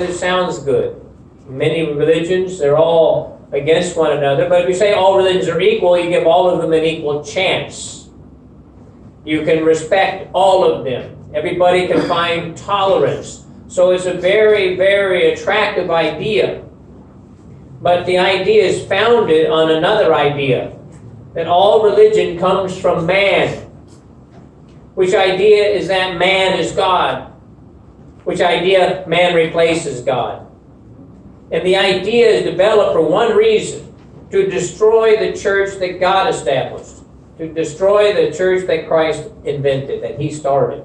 It sounds good. Many religions, they're all against one another, but if you say all religions are equal, you give all of them an equal chance. You can respect all of them. Everybody can find tolerance. So it's a very, very attractive idea. But the idea is founded on another idea, that all religion comes from man. Which idea is that man is God? Which idea man replaces God? And the idea is developed for one reason, to destroy the church that God established, to destroy the church that Christ invented, that he started.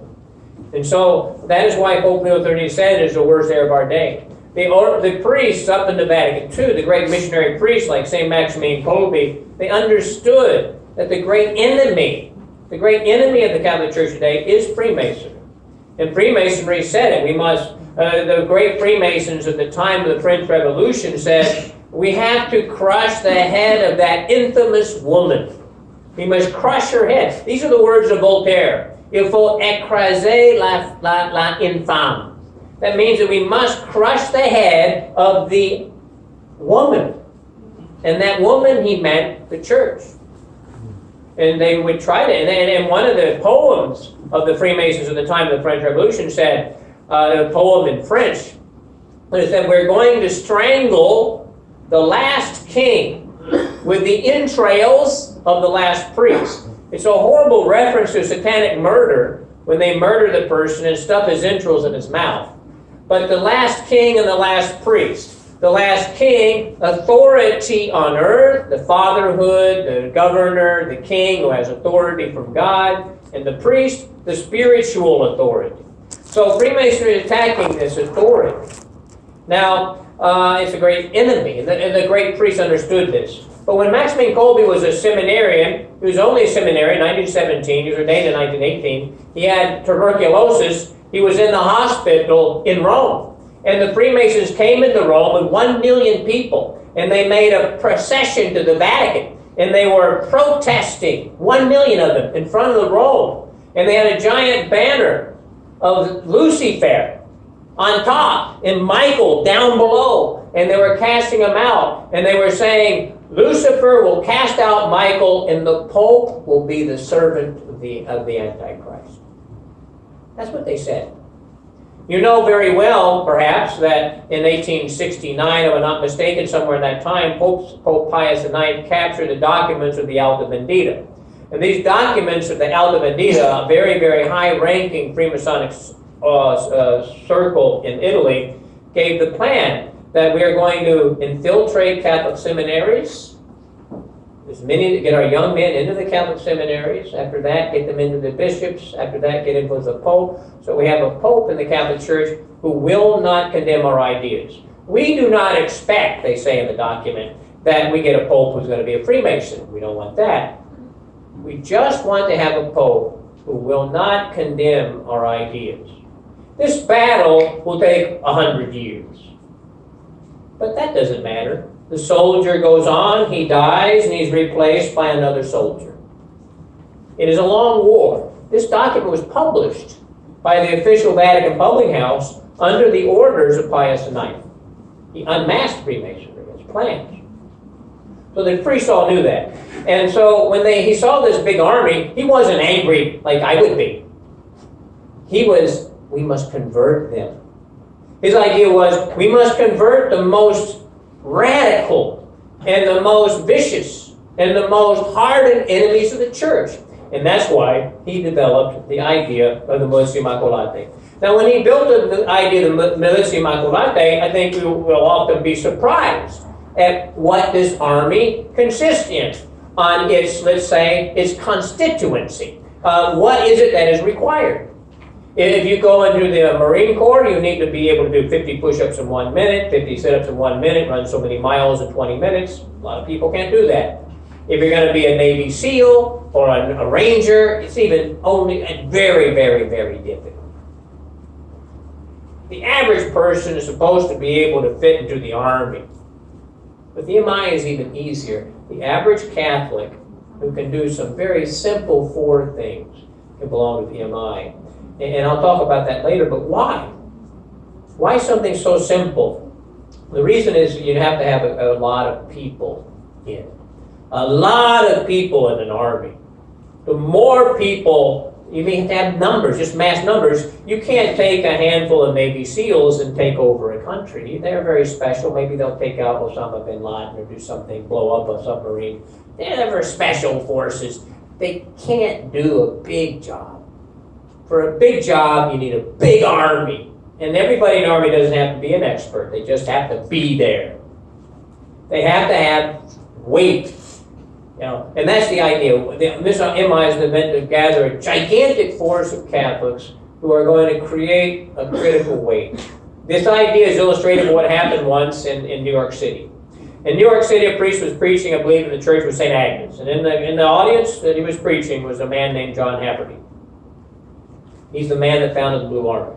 And so that is why Pope Leo XIII said it is the worst error of our day. The priests up in the Vatican II, the great missionary priests like St. Maximilian Kolbe, they understood that the great enemy of the Catholic Church today is Freemasonry. And Freemasonry said it. We must, the great Freemasons at the time of the French Revolution said, we have to crush the head of that infamous woman. We must crush her head. These are the words of Voltaire. Il faut écraser la infâme. That means that we must crush the head of the woman. And that woman, he meant the church. And they would try to, and one of the poems of the Freemasons at the time of the French Revolution said, a poem in French, it said, we're going to strangle the last king with the entrails of the last priest. It's a horrible reference to satanic murder when they murder the person and stuff his entrails in his mouth. But the last king and the last priest. The last king, authority on earth, the fatherhood, the governor, the king who has authority from God, and the priest, the spiritual authority. So Freemasonry is attacking this authority. Now, it's a great enemy, and the great priests understood this. But when Maximilian Kolbe was a seminarian, he was only a seminarian in 1917, he was ordained in 1918, he had tuberculosis, he was in the hospital in Rome. And the Freemasons came into Rome with 1 million people, and they made a procession to the Vatican, and they were protesting, 1 million of them, in front of the Rome. And they had a giant banner of Lucifer on top and Michael down below, and they were casting them out, and they were saying, Lucifer will cast out Michael, and the Pope will be the servant of the Antichrist. That's what they said. You know very well, perhaps, that in 1869, if I'm not mistaken, somewhere in that time, Pope Pius IX captured the documents of the Alta Vendita. And these documents of the Alta Vendita, a very, very high-ranking Freemasonic circle in Italy, gave the plan that we are going to infiltrate Catholic seminaries, as many, get our young men into the Catholic seminaries. After that, get them into the bishops. After that, get into the Pope. So we have a Pope in the Catholic Church who will not condemn our ideas. We do not expect, they say in the document, that we get a Pope who's going to be a Freemason. We don't want that. We just want to have a Pope who will not condemn our ideas. This battle will take 100 years. But that doesn't matter. The soldier goes on, he dies, and he's replaced by another soldier. It is a long war. This document was published by the official Vatican publishing house under the orders of Pius IX. He unmasked Freemasonry, his plans. So the priests all knew that. And so when he saw this big army, he wasn't angry like I would be. He was, we must convert them. His idea was, we must convert the most radical and the most vicious and the most hardened enemies of the church. And that's why he developed the idea of the Militia Immaculate. Now, when he built the idea of the Militia Immaculate, I think we will often be surprised at what this army consists in, on its, let's say, its constituency. What is it that is required? If you go into the Marine Corps, you need to be able to do 50 push-ups in 1 minute, 50 sit-ups in 1 minute, run so many miles in 20 minutes. A lot of people can't do that. If you're going to be a Navy SEAL or a Ranger, it's even only very, very, very difficult. The average person is supposed to be able to fit into the Army. But the MI is even easier. The average Catholic who can do some very simple 4 things can belong to the MI. And I'll talk about that later, but why? Why something so simple? The reason is you have to have a lot of people in it. A lot of people in an army. The more people, you have to have numbers, just mass numbers. You can't take a handful of Navy SEALs and take over a country. They're very special. Maybe they'll take out Osama bin Laden or do something, blow up a submarine. They're very special forces. They can't do a big job. For a big job, you need a big army. And everybody in the army doesn't have to be an expert. They just have to be there. They have to have weight. And that's the idea. This MI is meant to gather a gigantic force of Catholics who are going to create a critical weight. This idea is illustrated by what happened once in New York City. In New York City, a priest was preaching, I believe, in the church of St. Agnes. And in the audience that he was preaching was a man named John Hafferty. He's the man that founded the Blue Army.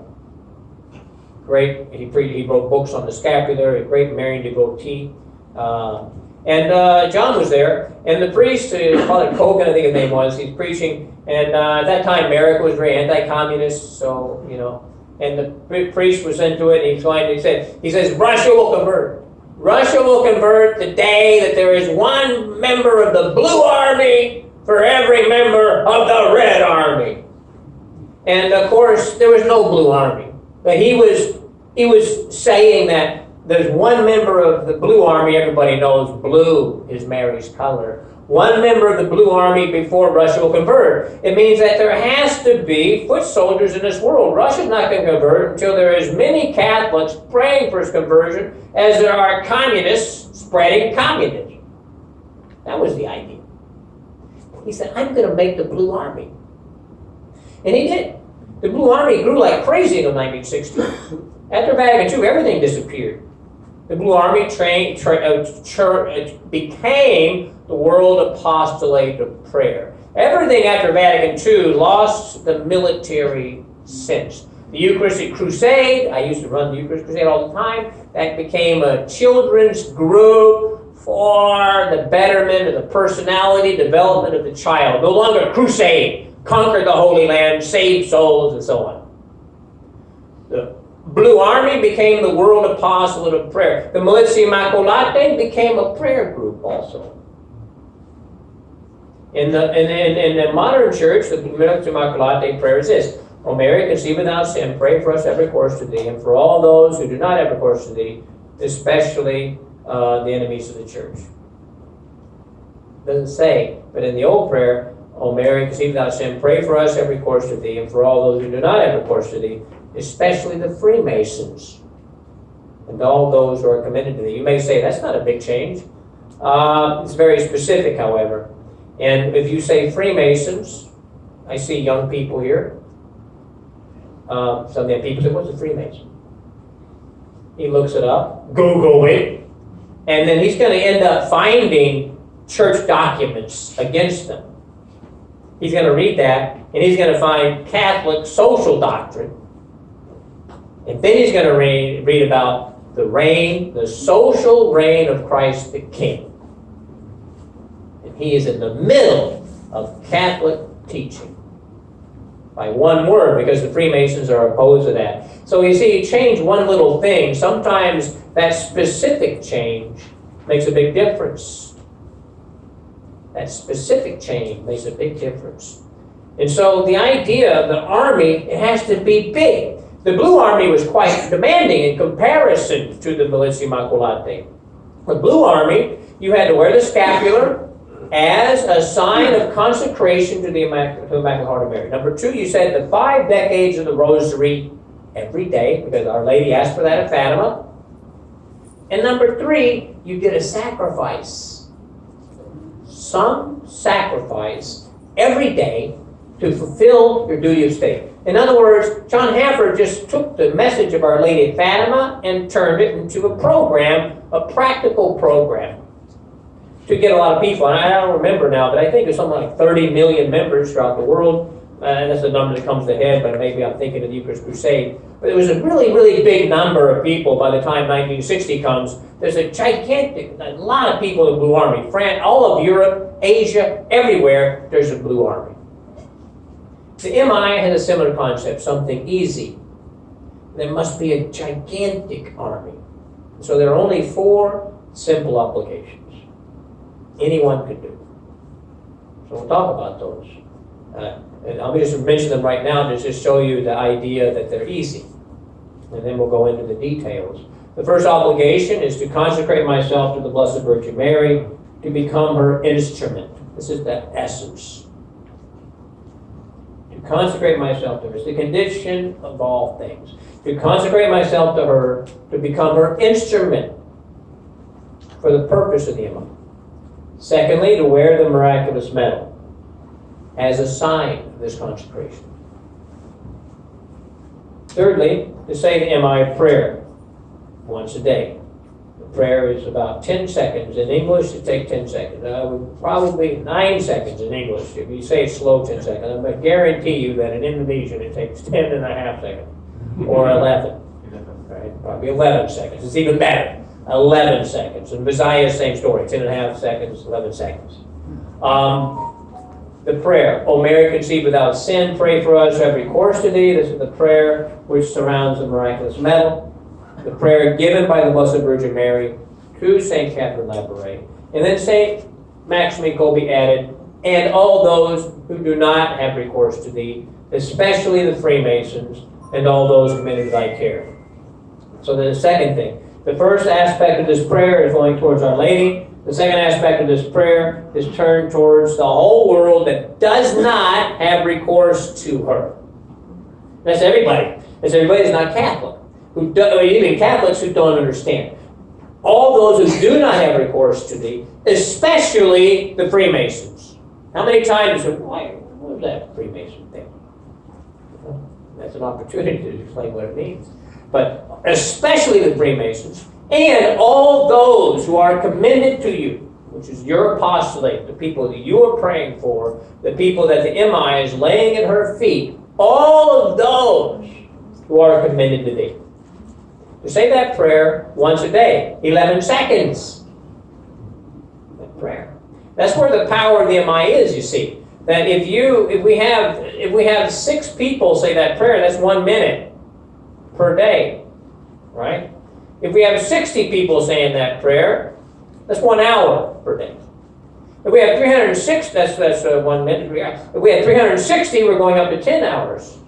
Great, he wrote books on the scapular, a great Marian devotee. And John was there, and the priest, Father Kolbe, I think his name was, he's preaching, and at that time America was very anti-communist, so, and the priest was into it, and he says, Russia will convert. Russia will convert the day that there is one member of the Blue Army for every member of the Red Army. And of course, there was no Blue Army, but he was saying that there's one member of the Blue Army, everybody knows blue is Mary's color. One member of the Blue Army before Russia will convert. It means that there has to be foot soldiers in this world. Russia's not going to convert until there is many Catholics praying for his conversion as there are communists spreading communism. That was the idea. He said, I'm going to make the Blue Army. And he did. The Blue Army grew like crazy in the 1960s. After Vatican II, everything disappeared. The Blue Army became the world apostolate of prayer. Everything after Vatican II lost the military sense. The Eucharistic Crusade, I used to run the Eucharistic Crusade all the time, that became a children's group for the betterment of the personality development of the child. No longer crusade, conquer the Holy Land, save souls, and so on. The Blue Army became the world apostolate of prayer. The Militia Immaculate became a prayer group also. In the modern church, the Militia Immaculate prayer is this: O Mary, conceived without sin, pray for us that have recourse to thee, and for all those who do not have recourse to thee, especially the enemies of the church. Doesn't say, but in the old prayer, O Mary, conceived without sin, pray for us that have recourse to thee, and for all those who do not have recourse to thee, especially the Freemasons, and all those who are committed to thee. You may say, that's not a big change. It's very specific, however. And if you say Freemasons, I see young people here. Some of the people say, what's a Freemason? He looks it up, Google it, and then he's going to end up finding church documents against them. He's going to read that, and he's going to find Catholic social doctrine. And then he's going to read about the social reign of Christ the King. And he is in the middle of Catholic teaching. By one word, because the Freemasons are opposed to that. So you see, you change one little thing. Sometimes that specific change makes a big difference. That specific change makes a big difference. And so the idea of the army, it has to be big. The Blue Army was quite demanding in comparison to the Militia Immaculate. The Blue Army, you had to wear the scapular as a sign of consecration to the Immaculate Heart of Mary. Number two, you said the 5 decades of the Rosary every day, because Our Lady asked for that at Fatima. And number three, you did a sacrifice. Some sacrifice every day to fulfill your duty of state. In other words, John Haffer just took the message of Our Lady at Fatima and turned it into a program, a practical program, to get a lot of people. And I don't remember now, but I think there's something like 30 million members throughout the world. And that's the number that comes to head, but maybe I'm thinking of the Eucharist Crusade. But it was a really, really big number of people by the time 1960 comes. There's a lot of people in the Blue Army. France, all of Europe, Asia, everywhere, there's a Blue Army. The MI has a similar concept, something easy. there must be a gigantic army. So there are only 4 simple applications anyone could do. So we'll talk about those. And I'll just mention them right now to just show you the idea that they're easy. And then we'll go into the details. The first obligation is to consecrate myself to the Blessed Virgin Mary, to become her instrument. This is the essence. To consecrate myself to her. It's the condition of all things. To consecrate myself to her, to become her instrument for the purpose of the Imam. Secondly, to wear the miraculous medal as a sign of this consecration. Thirdly, to say the MI prayer once a day. The prayer is about 10 seconds. In English, it takes 10 seconds. Probably 9 seconds in English. If you say it slow, 10 seconds. I guarantee you that in Indonesian, it takes 10 and a half seconds. Or 11. Right? Probably 11 seconds. It's even better. 11 seconds. In Visayas, same story. 10 and a half seconds, 11 seconds. The prayer. O Mary, conceived without sin, pray for us who have recourse to thee. This is the prayer which surrounds the miraculous medal. The prayer given by the Blessed Virgin Mary to St. Catherine Labouré. And then St. Maximilian Kolbe added, and all those who do not have recourse to thee, especially the Freemasons and all those committed to thy care. So then the second thing. The first aspect of this prayer is going towards Our Lady. The second aspect of this prayer is turned towards the whole world that does not have recourse to her. That's everybody. That's everybody who's not Catholic. Even Catholics who don't understand. All those who do not have recourse to thee, especially the Freemasons. How many times what is that Freemason thing? That's an opportunity to explain what it means. But especially the Freemasons, and all those who are commended to you, which is your apostolate, the people that you are praying for, the people that the MI is laying at her feet, all of those who are commended to thee. To say that prayer once a day, 11 seconds. That prayer. That's where the power of the MI is, you see. That if we have 6 people say that prayer, that's 1 minute per day, right? If we have 60 people saying that prayer, that's 1 hour per day. If we have 306, that's 1 minute. If we have 360, we're going up to 10 hours.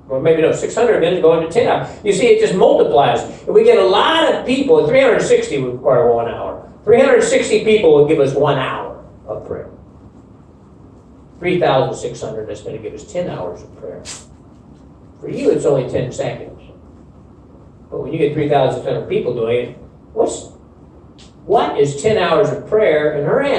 Or maybe 600 minutes going to 10 hours. You see, it just multiplies. If we get a lot of people, 360 would require 1 hour. 360 people will give us 1 hour of prayer. 3,600, that's going to give us 10 hours of prayer. For you, it's only 10 seconds. But when you get 3,600 people doing it, what is 10 hours of prayer in her hands?